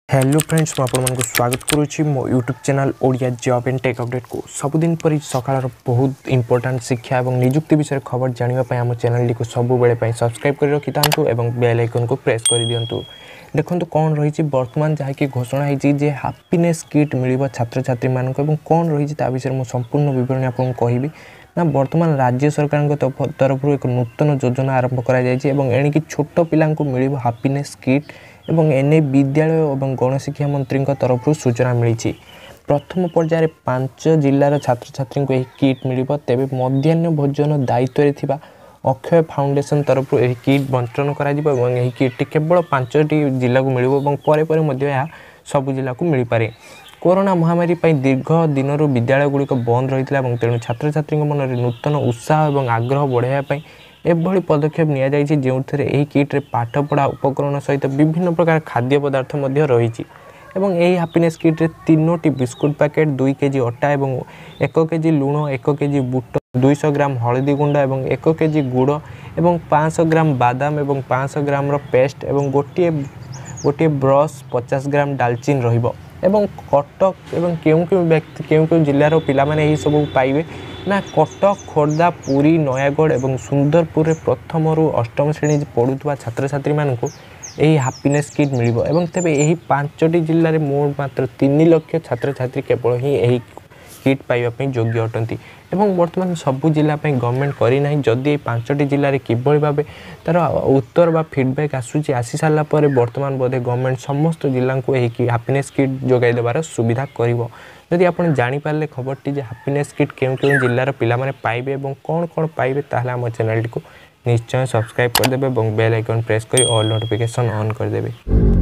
Hello friends मुझे स्वागत करुच्ची मो YouTube channel Odia job and take update को सबुदिन पर सकाळ बहुत इंपोर्टेंट शिक्षा और निजुक्ति विषय खबर जानापी आम चैनल को सब बेले सब्सक्राइब कर रखी था और बेल आइकन को प्रेस कर दिंतु। देखो कौन रही बर्तमान जहाँकि घोषणा होती हैप्पीनेस किट मिल छात्र छात्री मानक कौन रही विषय मुझे संपूर्ण विवरणी आपको कहबी ना बर्तमान राज्य सरकार तरफ एक नूतन योजना आरंभ कर छोट पिला मिल हैप्पीनेस किट एवं एने विद्यालय और गणशिक्षा मंत्री तरफ सूचना मिली। प्रथम पर्यायर 5 जिलार छात्र छात्री को किट मिल तेज मध्याह्न भोजन दायित्व थिबा अक्षय फाउंडेशन तरफ यह किट बंटन कर किट केवल 5टी जिला को मिल सब जिला को मिल पारे। कोरोना महामारी दीर्घ दिन विद्यालय गुड़िक बंद रही है तेणु छात्र छात्री मन में नूतन उत्साह और आग्रह बढ़ाई एभली पदक्षेप नि जो किट्रे पाठपढ़ा उपकरण सहित विभिन्न प्रकार खाद्य पदार्थ रही हैप्पीनेस किट्रे 3टी बिस्कुट पैकेट 2 केजी अटा और 1 केजी लुण 1 केजी बुट 200 ग्राम हलदी गुंड और 1 केजी गुड़ और 500 ग्राम बादाम और 500 ग्राम पेस्ट और गोटे ब्रश 50 ग्राम डालचीन रहिबो एवं कटक एवं क्यों जिलार पिला माने सब पाइबे ना कटक खोर्धा पुरी नयागढ़ और सुंदरपुर प्रथम रु अष्टम श्रेणी पढ़ुवा छात्र छात्री मानक यही हैप्पीनेस किट मिल तेरे यही 5टी जिले में मोट मात्र 3 लाख छात्र छात्री केवल ही यही किट पाइबा योग्य अटंती एवं वर्तमान सबू जिला गवर्नमेंट करना जदि 5टी जिले में किभली भाव तार उत्तर बा फीडबैक आसी सारा पर वर्तमान बोधे गवर्नमेंट समस्त जिला को यही हैप्पीनेस किट जोगाई देवार सुविधा करिवो। जदि आपण जानि पारले खबरटी जे हैप्पीनेस किट केउं जिलार पिला माने पाइबे एवं कौन कौन पाइबे ताहले आम चैनल को निश्चय सब्सक्राइब कर देबे और बेल आइकन प्रेस कर ऑल नोटिफिकेशन ऑन कर देबे।